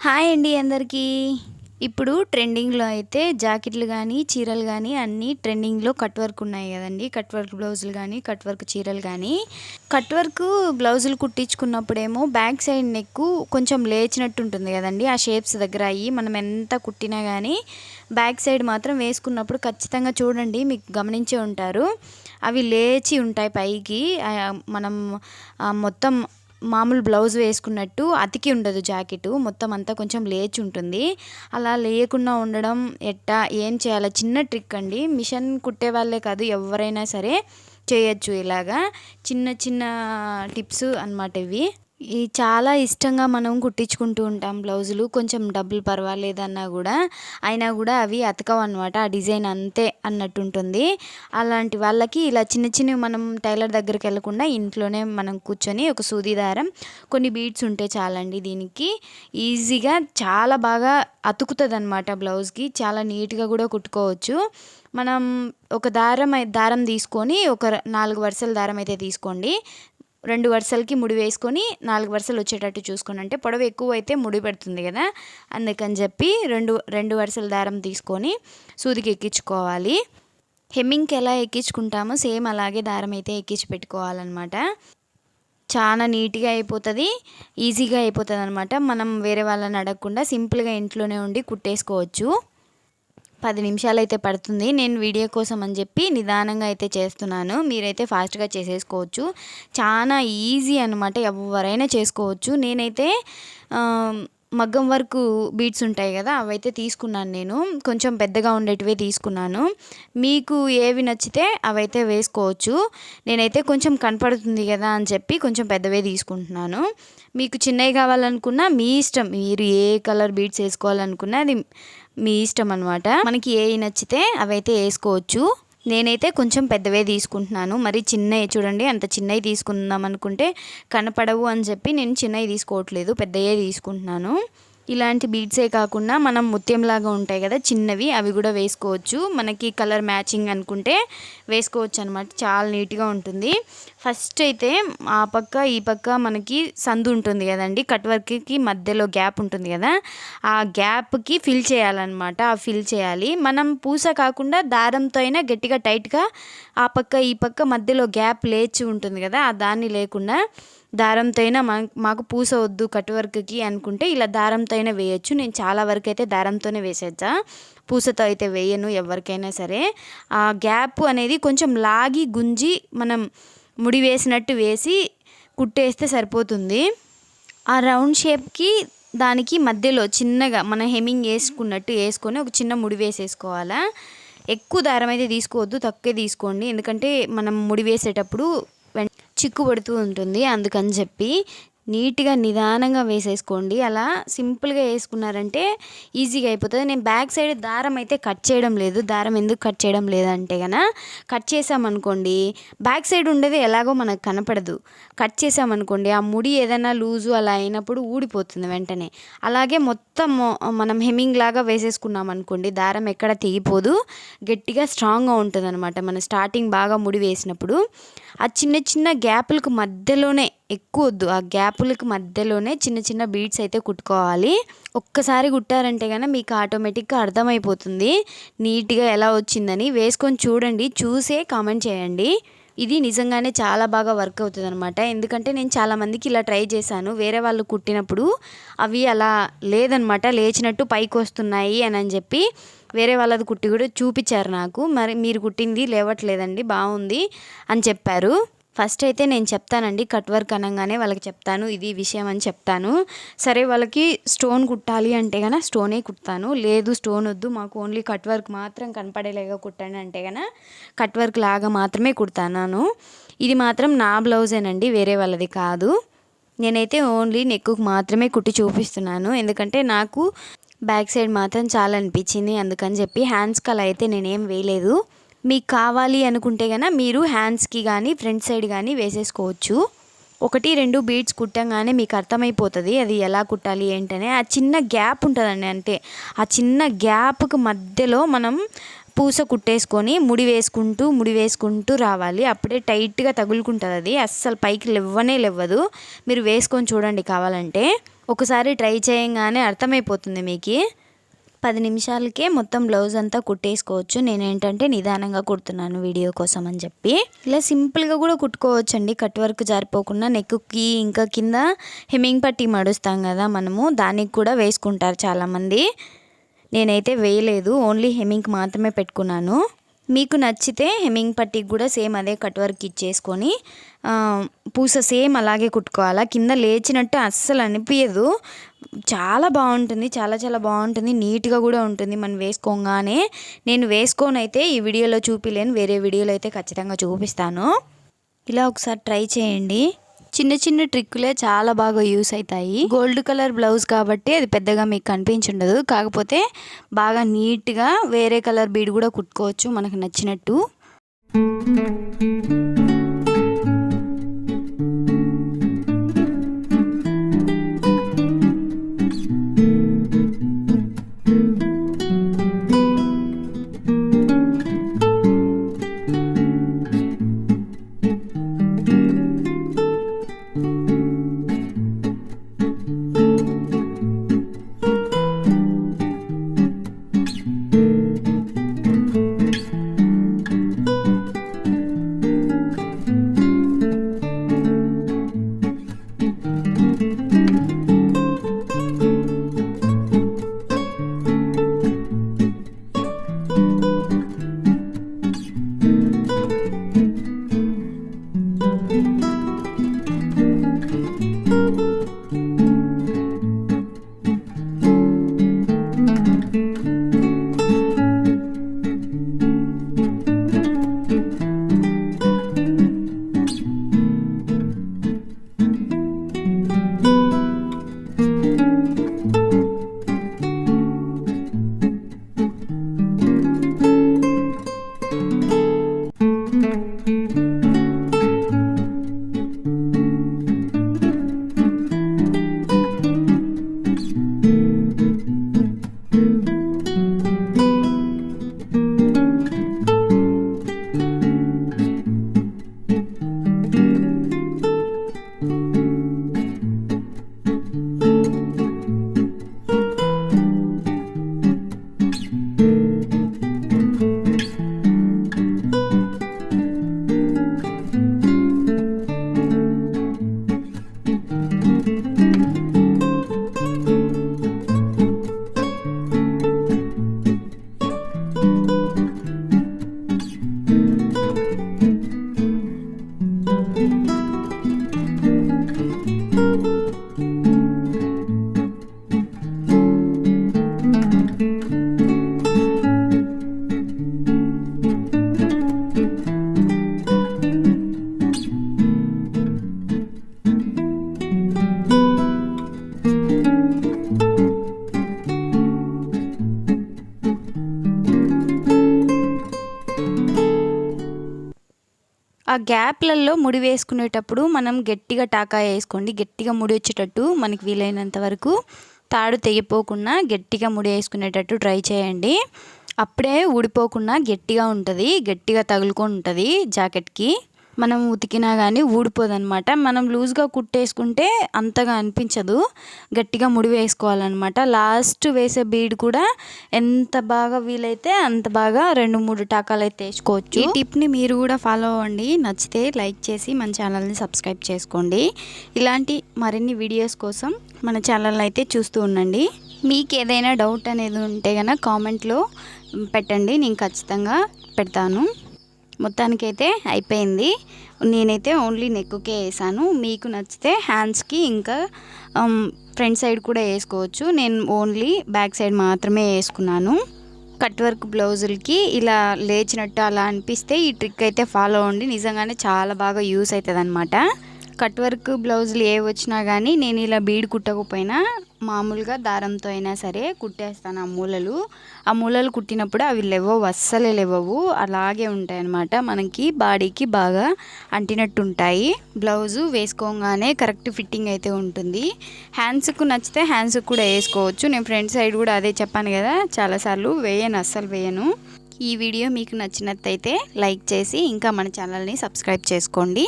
Hi అండి అందరికీ. ఇప్పుడు ట్రెండింగ్‌లో అయితే జాకెట్లు గానీ, చీరలు గానీ అన్నీ ట్రెండింగ్‌లో కట్ వర్క్ ఉన్నాయి గదండీ. కట్ వర్క్ బ్లౌజులు గానీ, కట్ వర్క్ చీరలు గానీ. కట్ వర్క్ బ్లౌజులు కుట్టించుకున్నప్పుడేమో బ్యాక్ సైడ్ నెక్కు కొంచెం లేచినట్టు ఉంటుంది గదండీ. ఆ షేప్స్ దగ్గర మనం ఎంత కుట్టినా గానీ బ్యాక్ సైడ్ మాత్రం వేసుకున్నప్పుడు ఖచ్చితంగా చూడండి, మీకు గమనించే ఉంటారు. అవి లేచి ఉంటాయి పైకి. మనం మొత్తం మామూలు బ్లౌజ్ వేసుకున్నట్టు అతికి ఉండదు జాకెట్, మొత్తం అంతా కొంచెం లేచి ఉంటుంది. అలా లేకుండా ఉండడం ఏం చేయాలి? చిన్న ట్రిక్ అండి. మిషన్ కుట్టే వాళ్ళే కాదు, ఎవరైనా సరే చేయొచ్చు. ఇలాగా చిన్న చిన్న టిప్స్ అన్నమాట ఇవి. చాలా ఇష్టంగా మనం కుట్టించుకుంటూ ఉంటాం బ్లౌజులు. కొంచెం డబ్బులు పర్వాలేదన్నా కూడా అయినా కూడా అవి అతకవన్నమాట. ఆ డిజైన్ అంతే అన్నట్టు ఉంటుంది. అలాంటి వాళ్ళకి ఇలా చిన్న చిన్నవి మనం టైలర్ దగ్గరికి వెళ్ళకుండా ఇంట్లోనే మనం కూర్చొని ఒక సూది దారం, కొన్ని బీడ్స్ ఉంటే చాలండి. దీనికి ఈజీగా చాలా బాగా అతుకుతుంది అన్నమాట. బ్లౌజ్కి చాలా నీట్గా కూడా కుట్టుకోవచ్చు. మనం ఒక దారం తీసుకొని ఒక 4 వరుసల దారం అయితే తీసుకోండి. 2 వరుసలకి ముడి వేసుకొని 4 వరుసలు వచ్చేటట్టు చూసుకోండి. అంటే పొడవు ఎక్కువ అయితే ముడి పెడుతుంది కదా, అందుకని చెప్పి రెండు వరుసల దారం తీసుకొని సూదికి ఎక్కించుకోవాలి. హెమ్మింగ్కి ఎలా ఎక్కించుకుంటామో సేమ్ అలాగే దారం అయితే ఎక్కించి పెట్టుకోవాలన్నమాట. చాలా నీట్గా అయిపోతుంది, ఈజీగా అయిపోతుంది అనమాట. మనం వేరే వాళ్ళని అడగకుండా సింపుల్గా ఇంట్లోనే ఉండి కుట్టేసుకోవచ్చు. 10 నిమిషాలు అయితే పడుతుంది. నేను వీడియో కోసం అని చెప్పి నిదానంగా అయితే చేస్తున్నాను. మీరైతే ఫాస్ట్గా చేసేసుకోవచ్చు. చాలా ఈజీ అనమాట, ఎవరైనా చేసుకోవచ్చు. నేనైతే మగ్గం వర్క్ బీడ్స్ ఉంటాయి కదా, అవైతే తీసుకున్నాను. నేను కొంచెం పెద్దగా ఉండేటివే తీసుకున్నాను. మీకు ఏవి నచ్చితే అవైతే వేసుకోవచ్చు. నేనైతే కొంచెం కనపడుతుంది కదా అని చెప్పి కొంచెం పెద్దవే తీసుకుంటున్నాను. మీకు చిన్నవి కావాలనుకున్నా మీ ఇష్టం, మీరు ఏ కలర్ బీడ్స్ వేసుకోవాలనుకున్నా అది మీ ఇష్టం అనమాట. మనకి ఏవి నచ్చితే అవైతే వేసుకోవచ్చు. నేనైతే కొంచెం పెద్దవే తీసుకుంటున్నాను. మరి చిన్నవి చూడండి, అంత చిన్నవి తీసుకుందాం అనుకుంటే కనపడవు అని చెప్పి నేను చిన్నవి తీసుకోవట్లేదు, పెద్దవే తీసుకుంటున్నాను. ఇలాంటి బీడ్సే కాకుండా మనం ముత్యంలాగా ఉంటాయి కదా చిన్నవి, అవి కూడా వేసుకోవచ్చు. మనకి కలర్ మ్యాచింగ్ అనుకుంటే వేసుకోవచ్చు అనమాట. చాలా నీట్గా ఉంటుంది. ఫస్ట్ అయితే ఆ పక్క ఈ పక్క మనకి సందు ఉంటుంది కదండి, కట్ వర్క్కి మధ్యలో గ్యాప్ ఉంటుంది కదా, ఆ గ్యాప్కి ఫిల్ చేయాలన్నమాట. ఆ ఫిల్ చేయాలి మనం. పూస కాకుండా దారంతో అయినా గట్టిగా టైట్గా ఆ పక్క ఈ పక్క మధ్యలో గ్యాప్ లేచి ఉంటుంది కదా, ఆ దాన్ని లేకుండా దారంతో అయినా మాకు పూస వద్దు కట్ వర్క్కి అనుకుంటే ఇలా దారంతో అయినా వేయచ్చు. నేను చాలా వరకు అయితే దారంతోనే వేసేచ్చా, పూసతో అయితే వేయను ఎవరికైనా సరే. ఆ గ్యాప్ అనేది కొంచెం లాగి గుంజి మనం ముడి వేసినట్టు వేసి కుట్టేస్తే సరిపోతుంది. ఆ రౌండ్ షేప్కి దానికి మధ్యలో చిన్నగా మనం హెమ్మింగ్ వేసుకున్నట్టు వేసుకొని ఒక చిన్న ముడి వేసేసుకోవాలా. ఎక్కువ దారం అయితే తీసుకోవద్దు, తక్కువే తీసుకోండి. ఎందుకంటే మనం ముడి వేసేటప్పుడు చిక్కు పడుతూ ఉంటుంది, అందుకని చెప్పి నీట్గా నిదానంగా వేసేసుకోండి. అలా సింపుల్గా వేసుకున్నారంటే ఈజీగా అయిపోతుంది. నేను బ్యాక్ సైడ్ దారం అయితే కట్ చేయడం లేదు. దారం ఎందుకు కట్ చేయడం లేదంటే కనుక, కట్ చేసామనుకోండి బ్యాక్ సైడ్ ఉండేది ఎలాగో మనకు కనపడదు. కట్ చేసామనుకోండి ఆ ముడి ఏదైనా లూజు అలా అయినప్పుడు ఊడిపోతుంది వెంటనే. అలాగే మొత్తం మనం హెమ్మింగ్ లాగా వేసేసుకున్నాం అనుకోండి, దారం ఎక్కడ తెగిపోదు, గట్టిగా స్ట్రాంగ్గా ఉంటుంది అనమాట. మనం స్టార్టింగ్ బాగా ముడి వేసినప్పుడు ఆ చిన్న చిన్న గ్యాపులకు మధ్యలోనే, ఎక్కువ వద్దు, ఆ గ్యాపులకు మధ్యలోనే చిన్న చిన్న బీడ్స్ అయితే కుట్టుకోవాలి. ఒక్కసారి కుట్టారంటే కనుక మీకు ఆటోమేటిక్గా అర్థమైపోతుంది నీట్గా ఎలా వచ్చిందని. వేసుకొని చూడండి, చూసే కామెంట్ చేయండి. ఇది నిజంగానే చాలా బాగా వర్క్ అవుతుంది అనమాట. ఎందుకంటే నేను చాలామందికి ఇలా ట్రై చేశాను. వేరే వాళ్ళు కుట్టినప్పుడు అవి అలా లేదనమాట, లేచినట్టు పైకి వస్తున్నాయి అని చెప్పి వేరే వాళ్ళది కుట్టి కూడా చూపించారు నాకు. మరి మీరు కుట్టింది లేవట్లేదండి, బాగుంది అని చెప్పారు. ఫస్ట్ అయితే నేను చెప్తానండి, కట్ వర్క్ అనగానే వాళ్ళకి చెప్తాను ఇది విషయం అని చెప్తాను. సరే వాళ్ళకి స్టోన్ కుట్టాలి అంటే కనుక స్టోనే కుడతాను, లేదు స్టోన్ వద్దు మాకు ఓన్లీ కట్ వర్క్ మాత్రం కనపడేలాగా కుట్టండి అంటే కనుక కట్ వర్క్ లాగా మాత్రమే కుడతాను. ఇది మాత్రం నా బ్లౌజేనండి, వేరే వాళ్ళది కాదు. నేనైతే ఓన్లీ నెక్కుకు మాత్రమే కుట్టి చూపిస్తున్నాను. ఎందుకంటే నాకు బ్యాక్ సైడ్ మాత్రం చాలా అనిపించింది, అందుకని చెప్పి హ్యాండ్స్కి అలా అయితే నేనేం వేయలేదు. మీకు కావాలి అనుకుంటే కనుక మీరు హ్యాండ్స్కి కానీ ఫ్రంట్ సైడ్ కానీ వేసేసుకోవచ్చు. 1-2 బీడ్స్ కుట్టంగానే మీకు అర్థమైపోతుంది అది ఎలా కుట్టాలి ఏంటనే. ఆ చిన్న గ్యాప్ ఉంటుందండి, అంటే ఆ చిన్న గ్యాప్కి మధ్యలో మనం పూస కుట్టేసుకొని ముడి వేసుకుంటూ రావాలి. అప్పుడే టైట్గా తగులుకుంటుంది, అది అస్సలు పైకి లేవ్వదు. మీరు వేసుకొని చూడండి కావాలంటే. ఒకసారి ట్రై చేయంగానే అర్థమైపోతుంది మీకు. 10 నిమిషాలకే మొత్తం బ్లౌజ్ అంతా కుట్టేసుకోవచ్చు. నేనేంటంటే నిదానంగా కుడుతున్నాను వీడియో కోసం అని చెప్పి. ఇలా సింపుల్గా కూడా కుట్టుకోవచ్చండి, కట్ వర్క్ జారిపోకుండా. నెక్కి ఇంకా కింద హెమ్మింగ్ పట్టీ మడుస్తాం కదా మనము, దానికి కూడా వేసుకుంటారు చాలామంది. నేనైతే వేయలేదు, ఓన్లీ హెమ్మింగ్ మాత్రమే పెట్టుకున్నాను. మీకు నచ్చితే హెమ్మింగ్ పట్టీకి కూడా సేమ్ అదే కట్ వర్క్ ఇచ్చేసుకొని పూస సేమ్ అలాగే కుట్టుకోవాలా. కింద లేచినట్టు అస్సలు అనిపించదు, చాలా బాగుంటుంది, చాలా చాలా బాగుంటుంది, నీట్గా కూడా ఉంటుంది మనం వేసుకోగానే. నేను వేసుకోనైతే ఈ వీడియోలో చూపిలేను, వేరే వీడియోలో అయితే ఖచ్చితంగా చూపిస్తాను. ఇలా ఒకసారి ట్రై చేయండి. చిన్న చిన్న ట్రిక్కులే చాలా బాగా యూస్ అవుతాయి. గోల్డ్ కలర్ బ్లౌజ్ కాబట్టి అది పెద్దగా మీకు కనిపించుండదు, కాకపోతే బాగా నీట్గా వేరే కలర్ బీడ్ కూడా కుట్టుకోవచ్చు మనకు నచ్చినట్టు. ఆ గ్యాప్లలో ముడి వేసుకునేటప్పుడు మనం గట్టిగా టాకా వేసుకోండి, గట్టిగా ముడి వచ్చేటట్టు మనకి వీలైనంత వరకు తాడు తెగిపోకుండా గట్టిగా ముడి వేసుకునేటట్టు ట్రై చేయండి. అప్పుడే ఊడిపోకుండా గట్టిగా ఉంటుంది, గట్టిగా తగులుకొని ఉంటుంది జాకెట్కి. మనం ఉతికినా కానీ ఊడిపోదన్నమాట. మనం లూజ్గా కుట్టేసుకుంటే అంతగా అనిపించదు, గట్టిగా ముడి వేసుకోవాలన్నమాట. లాస్ట్ వేసే బీడ్ కూడా ఎంత బాగా వీలైతే అంత బాగా 2-3 టాకాలు అయితే వేసుకోవచ్చు. ఈ టిప్ని మీరు కూడా ఫాలో అవ్వండి. నచ్చితే లైక్ చేసి మన ఛానల్ని సబ్స్క్రైబ్ చేసుకోండి. ఇలాంటి మరిన్ని వీడియోస్ కోసం మన ఛానల్ని అయితే చూస్తూ ఉండండి. మీకు ఏదైనా డౌట్ అనేది ఉంటే కనుక కామెంట్లో పెట్టండి, నేను ఖచ్చితంగా పెడతాను. మొత్తానికైతే అయిపోయింది. నేనైతే ఓన్లీ నెక్కే వేసాను. మీకు నచ్చితే హ్యాండ్స్కి ఇంకా ఫ్రంట్ సైడ్ కూడా వేసుకోవచ్చు. నేను ఓన్లీ బ్యాక్ సైడ్ మాత్రమే వేసుకున్నాను. కట్ వర్క్ బ్లౌజులకి ఇలా లేచినట్టు అలా అనిపిస్తే ఈ ట్రిక్ అయితే ఫాలో అవ్వండి, నిజంగానే చాలా బాగా యూస్ అవుతుంది అన్నమాట. కట్ వర్క్ బ్లౌజులు ఏ వచ్చినా కానీ నేను ఇలా బీడ్ కుట్టకపోయినా మామూలుగా దారంతో అయినా సరే కుట్టేస్తాను. ఆ మూలలు కుట్టినప్పుడు అవి లేవవు, అస్సలే లేవవు, అలాగే ఉంటాయి అన్నమాట. మనకి బాడీకి బాగా అంటినట్టు ఉంటాయి. బ్లౌజు వేసుకోగానే కరెక్ట్ ఫిట్టింగ్ అయితే ఉంటుంది. హ్యాండ్స్కు నచ్చితే హ్యాండ్స్కి కూడా వేసుకోవచ్చు. నేను ఫ్రంట్ సైడ్ కూడా అదే చెప్పాను కదా, చాలాసార్లు వేయను, అస్సలు వేయను. ఈ వీడియో మీకు నచ్చినట్టయితే లైక్ చేసి ఇంకా మన ఛానల్ని సబ్స్క్రైబ్ చేసుకోండి.